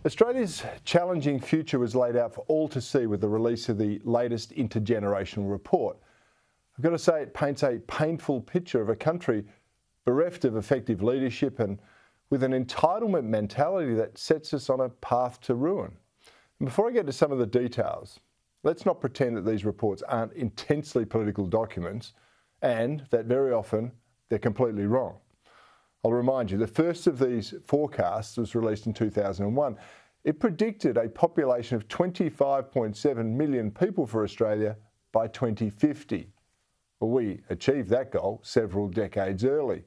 Australia's challenging future was laid out for all to see with the release of the latest intergenerational report. I've got to say it paints a painful picture of a country bereft of effective leadership and with an entitlement mentality that sets us on a path to ruin. And before I get to some of the details, let's not pretend that these reports aren't intensely political documents and that very often they're completely wrong. I'll remind you, the first of these forecasts was released in 2001. It predicted a population of 25.7 million people for Australia by 2050. Well, we achieved that goal several decades early.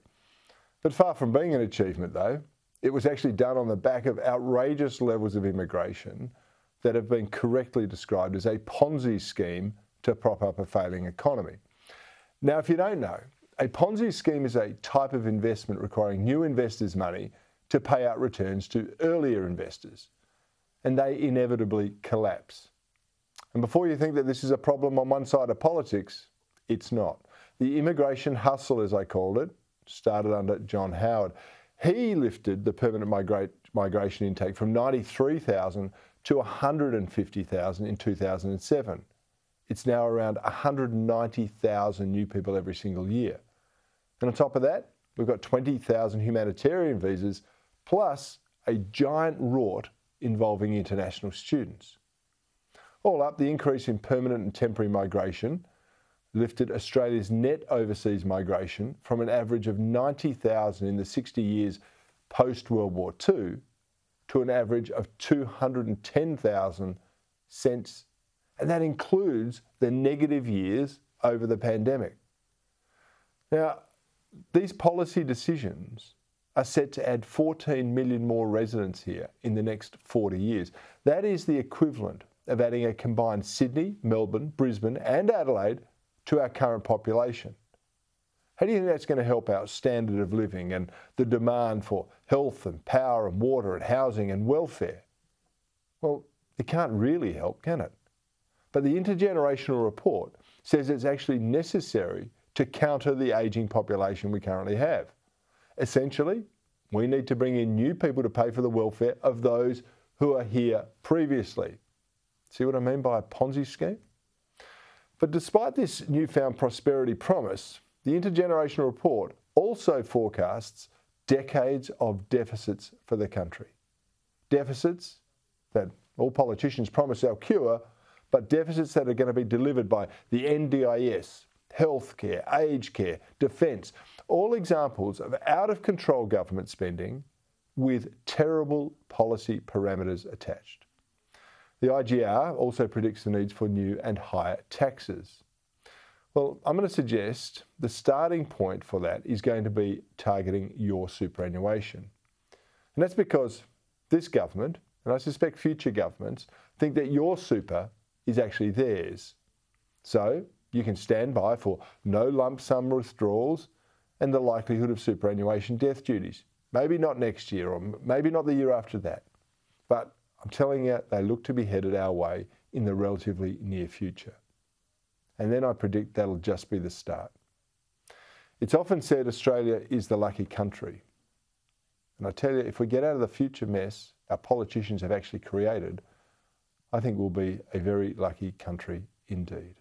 But far from being an achievement, though, it was actually done on the back of outrageous levels of immigration that have been correctly described as a Ponzi scheme to prop up a failing economy. Now, if you don't know, a Ponzi scheme is a type of investment requiring new investors' money to pay out returns to earlier investors, and they inevitably collapse. And before you think that this is a problem on one side of politics, it's not. The immigration hustle, as I called it, started under John Howard. He lifted the permanent migration intake from 93,000 to 150,000 in 2007. It's now around 190,000 new people every single year. And on top of that, we've got 20,000 humanitarian visas, plus a giant rort involving international students. All up, the increase in permanent and temporary migration lifted Australia's net overseas migration from an average of 90,000 in the 60 years post-World War II to an average of 210,000 since, and that includes the negative years over the pandemic. Now, these policy decisions are set to add 14 million more residents here in the next 40 years. That is the equivalent of adding a combined Sydney, Melbourne, Brisbane and Adelaide to our current population. How do you think that's going to help our standard of living and the demand for health and power and water and housing and welfare? Well, it can't really help, can it? But the Intergenerational report says it's actually necessary to counter the ageing population we currently have. Essentially, we need to bring in new people to pay for the welfare of those who are here previously. See what I mean by a Ponzi scheme? But despite this newfound prosperity promise, the Intergenerational report also forecasts decades of deficits for the country. Deficits that all politicians promise they'll cure, but deficits that are going to be delivered by the NDIS, healthcare, aged care, defence, all examples of out-of-control government spending with terrible policy parameters attached. The IGR also predicts the needs for new and higher taxes. Well, I'm going to suggest the starting point for that is going to be targeting your superannuation. And that's because this government, and I suspect future governments, think that your super is actually theirs. So you can stand by for no lump sum withdrawals and the likelihood of superannuation death duties. Maybe not next year or maybe not the year after that. But I'm telling you, they look to be headed our way in the relatively near future. And then I predict that'll just be the start. It's often said Australia is the lucky country. And I tell you, if we get out of the future mess our politicians have actually created, I think we'll be a very lucky country indeed.